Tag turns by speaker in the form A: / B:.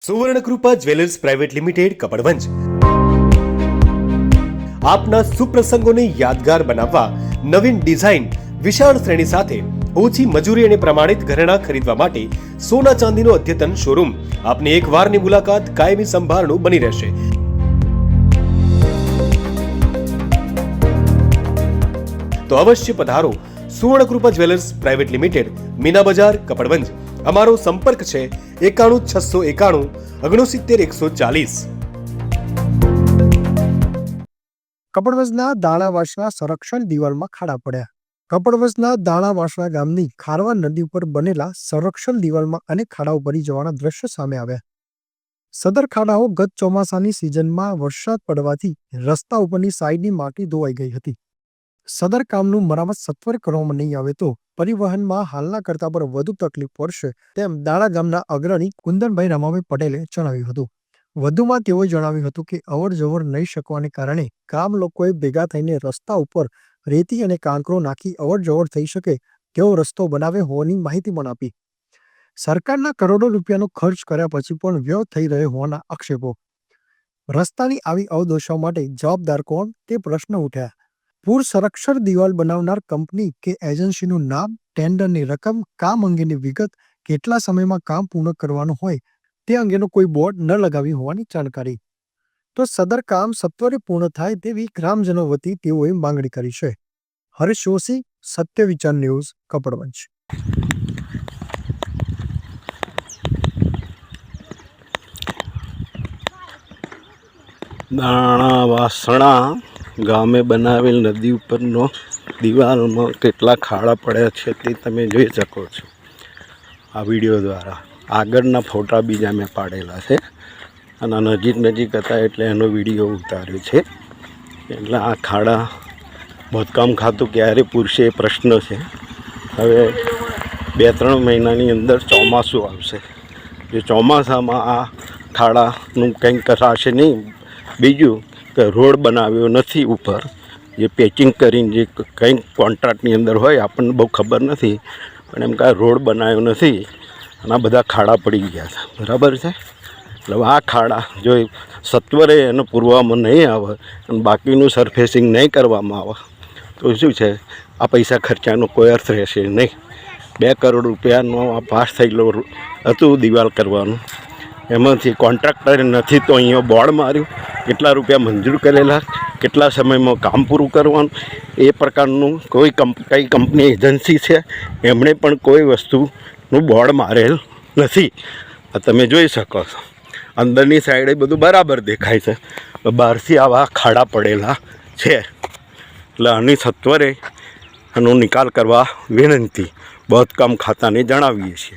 A: Suvarnakrupa jewellers private limited Kapadvanj આપના સુપ્રસંગોને યાદગાર બનાવવા નવીન ડિઝાઇન વિશાળ શ્રેણી સાથે ઓછી મજૂરી અને પ્રમાણિત ઘરેણાં ખરીદવા માટે સોના ચાંદીનો અદ્યતન શોરૂમ આપની એક વારની મુલાકાત કાયમી સંભાળનું બની રહેશે। તો અવશ્ય પધારો Suvarnakrupa jewellers private limited, Meena બજાર, કપડવંજ। અમારો સંપર્ક છે 91 691 69 140।
B: કપડવંજના દાણાવાસણા સંરક્ષણ દિવાલમાં ખાડા પડ્યા। કપડવંજના દાણાવાસણા ગામની ખારવા નદી ઉપર બનેલા સંરક્ષણ દિવાલમાં અનેક ખાડાઓ ભરી જવાના દ્રશ્યો સામે આવ્યા। સદર ખાડાઓ ગત ચોમાસાની સિઝનમાં વરસાદ પડવાથી રસ્તા ઉપરની સાઈડની માટી ધોવાઈ ગઈ હતી। સદર કામનું મરામત સત્વરે કરવામાં નહીં આવે તો પરિવહનમાં હાલના કરતા પર વધુ તકલીફ પડશે તેમ દાણા ગામના અગ્રણી કુંદનભાઈ રામાભાઈ પટેલે જણાવ્યું હતું। વધુમાં તેઓએ જણાવ્યું હતું કે અવર જવર નહીં શકવાને કારણે ગામ લોકોએ ભેગા થઈને રસ્તા ઉપર રેતી અને કાંકરો નાખી અવર જવર થઈ શકે તેવો રસ્તો બનાવે હોવાની માહિતી પણ આપી। સરકારના કરોડો રૂપિયાનો ખર્ચ કર્યા પછી પણ વ્યય થઈ રહ્યો હોવાના આક્ષેપો। રસ્તાની આવી અવદશા માટે જવાબદાર કોણ તે પ્રશ્ન ઉઠ્યા। પૂર સંરક્ષણ દિવાલ બનાવનાર કંપની કે એજન્સીનું નામ, ટેન્ડરની રકમ, કામ અંગેની વિગત, કેટલા સમયમાં કામ પૂર્ણ કરવાનું હોય તે અંગેનો કોઈ બોર્ડ ન લગાવી હોવાની જાણકારી। તો સદર કામ સત્વરે પૂર્ણ થાય તેવી ગ્રામજનો વતી તેઓએ માંગણી કરી છે। હરેશ જોશી, સત્ય વિચાર ન્યૂઝ, કપડવંજ।
C: દાણાવાસણા ગામે બનાવેલ નદી ઉપરનો દિવાલમાં કેટલા ખાડા પડ્યા છે તે તમે જોઈ શકો છો આ વિડીયો દ્વારા। આગળના ફોટા બીજા મેં પાડેલા છે અને નજીક હતા એટલે એનો વિડીયો ઉતાર્યો છે। એટલે આ ખાડા બાંધકામ ખાતું ક્યારે પૂરશે એ પ્રશ્ન છે। હવે 2-3 મહિનાની અંદર ચોમાસું આવશે, જે ચોમાસામાં આ ખાડાનું કંઈક કરાશે નહીં। બીજું કે રોડ બનાવ્યો નથી ઉપર, જે પેચિંગ કરીને જે કંઈક કોન્ટ્રાક્ટની અંદર હોય આપણને બહુ ખબર નથી, પણ એમ કાંઈ રોડ બનાવ્યો નથી અને આ બધા ખાડા પડી ગયા છે, બરાબર છે। એટલે આ ખાડા જો સત્વરે એને પૂરવામાં નહીં આવે અને બાકીનું સરફેસિંગ નહીં કરવામાં આવે તો શું છે, આ પૈસા ખર્ચાનો કોઈ અર્થ રહેશે નહીં। 2 કરોડ રૂપિયાનો આ પાસ થયેલો હતું દિવાલ કરવાનું, એમાંથી કોન્ટ્રાક્ટરે નથી તો અહીંયા બોર્ડ માર્યું, કેટલા રૂપિયા મંજૂર કરેલા, કેટલા સમયમાં કામ પૂરું કરવાનું, એ પ્રકારનું કોઈ કઈ કંપની એજન્સી છે એમણે પણ કોઈ વસ્તુનું બોર્ડ મારેલ નથી। આ તમે જોઈ શકો છો, અંદરની સાઈડે બધું બરાબર દેખાય છે, બહારથી આવા ખાડા પડેલા છે। એટલે આની સત્વરે એનો નિકાલ કરવા વિનંતી બાંધકામ ખાતાને જણાવીએ છીએ।